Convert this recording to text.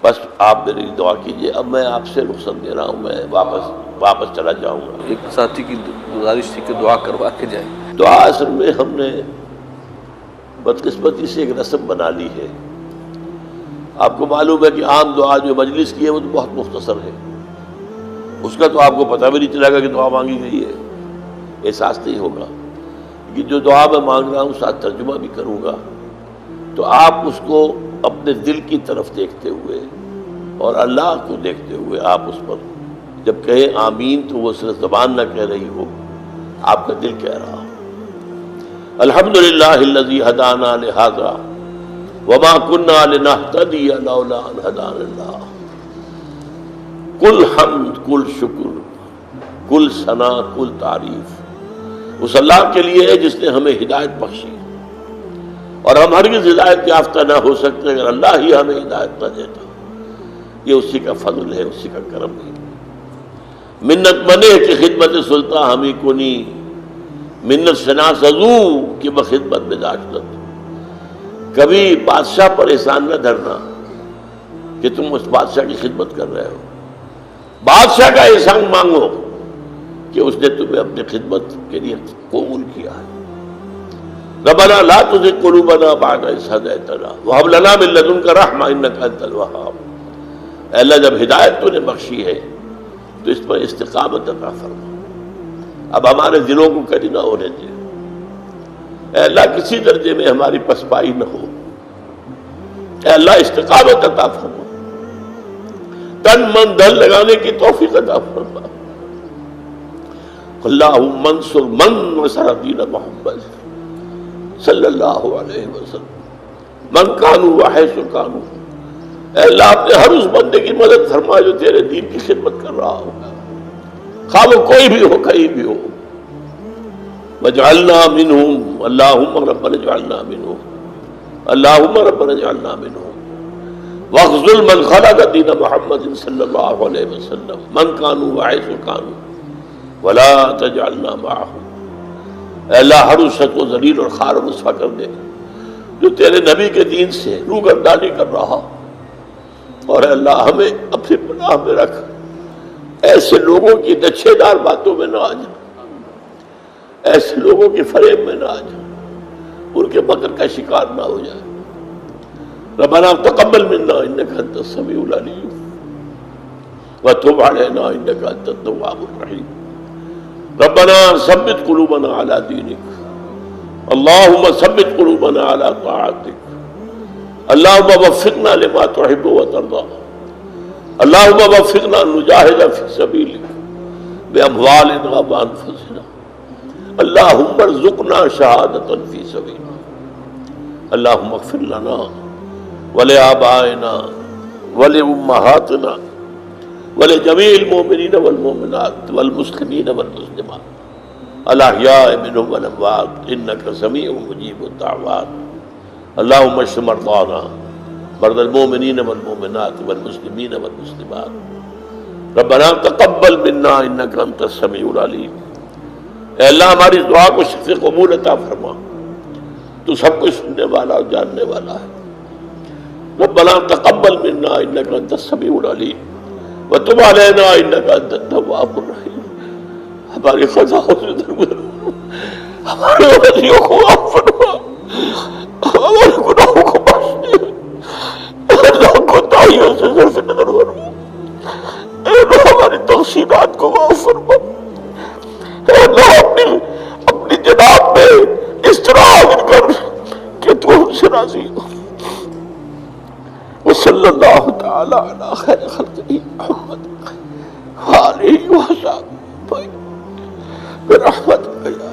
بس آپ میری دعا کیجئے. اب میں آپ سے رخصت دے رہا ہوں، میں واپس چلا جاؤں گا. ایک ساتھی کی گزارش تھی کہ دعا کروا کے جائیں. دعا اصل میں ہم نے بدقسمتی سے ایک رسم بنا لی ہے. آپ کو معلوم ہے کہ عام دعا جو مجلس کی ہے وہ تو بہت مختصر ہے، اس کا تو آپ کو پتہ بھی نہیں چلے گا کہ دعا مانگی گئی ہے، احساس نہیں ہوگا. کہ جو دعا میں مانگ رہا ہوں ساتھ ترجمہ بھی کروں گا، تو آپ اس کو اپنے دل کی طرف دیکھتے ہوئے اور اللہ کو دیکھتے ہوئے آپ اس پر جب کہیں آمین تو وہ صرف زبان نہ کہہ رہی ہو، آپ کا دل کہہ رہا ہو. الحمدللہ الذی ہدانا لہذا وما كنا لنہتدی لولا ان ہدانا اللہ. کل حمد، کل شکر، کل ثنا، کل تعریف اس اللہ کے لیے ہے جس نے ہمیں ہدایت بخشی، اور ہم ہرگز ہدایت یافتہ نہ ہو سکتے اگر اللہ ہی ہمیں ہدایت نہ دیتا. یہ اسی کا فضل ہے، اسی کا کرم ہے. منت منے کی خدمت سلطان ہمیں کنی، منت شناس ازو کی بخدمت میں داشتت. کبھی بادشاہ پر احسان نہ دھرنا کہ تم اس بادشاہ کی خدمت کر رہے ہو. بادشاہ کا احسان مانگو کہ اس نے تمہیں اپنی خدمت کے لیے قبول کیا ہے. ربنا لا تزغ قلوبنا بعد إذ هديتنا وهب لنا من لدنك رحمة إنك أنت الوهاب. اے اللہ جب ہدایت تو نے بخشی ہے تو اس پر استقامت عطا فرما. اب ہمارے دلوں کو کری نہ ہونے دے. اے اللہ کسی درجے میں ہماری پسپائی نہ ہو. اے اللہ استقامت عطا فرما، تن من دل لگانے کی توفیق عطا فرما. اللہم انصر من نصر دین محمد صلی اللہ علیہ وسلم من کانوا وحیث کانوا. اے اللہ اپنے ہر اس بندے کی مدد فرما جو تیرے دین کی خدمت کر رہا ہوگا، خواہ وہ کوئی بھی ہو، کہیں بھی ہو. وجعلنا منہم، اللہم ربنا اجعلنا منہم، اللہم ربنا اجعلنا منہم. واخذل من خلق دین محمد صلی اللہ علیہ وسلم من کانوا وحیث کانوا ولا تجعلنا معہم. اے اللہ ہر اس شخص کو ذلیل اور خوار و رسوا کر دے جو تیرے نبی کے دین سے روگردانی کر رہا، اور اے اللہ ہمیں اپنی پناہ میں رکھ. ایسے لوگوں کی نچھے دار باتوں میں نہ آ جا، ایسے لوگوں کی فریب میں نہ آ جا، ان کے مکر کا شکار نہ ہو جائے. ربنا تقبل منا انک انت السمیع العلیم وتب علینا انک انت التواب الرحیم. ربنا ثبت قلوبنا على دینک، اللہم ثبت قلوبنا على طاعتک، اللہم وفقنا لما تحب وترضى، اللہم وفقنا نجاہد فی سبیلک باموالنا وانفسنا، اللہم ارزقنا شہادۃ فی سبیلک. اللہم اغفر لنا ولآبائنا ولأمہاتنا ولجمیع المؤمنین والمؤمنات والمسلمین والمسلمات الاحیاء منہم والاموات انک سمیع مجیب الدعوات. اللہم اشف مرضانا مرضى المؤمنین والمؤمنات والمسلمین والمسلمات. ربنا تقبل منا انک انت السمیع العلیم. اے اللہ ہماری دعا کو شفیع قبول عطا فرما، تو سب کچھ سننے والا اور جاننے والا ہے. ربنا تقبل منا انک انت السمیع العلیم وتب علینا انک انت التواب الرحیم. ہماری خطاؤں سے درگزر، ہمارے غلطیوں کو معاف فرما، ہمارے گناہوں کو بخش دے. اللہ کوتاہیوں سے صرف نظر فرما. اے اللہ ہماری تقصیرات کو معاف فرما. اے اللہ اپنی جناب میں اس طرح حاضر کر کہ تو ہم سے راضی ہو. وصلی اللہ تعالی علی خیر خلقہ محمد وآلہ وصحبہ برحمتک یا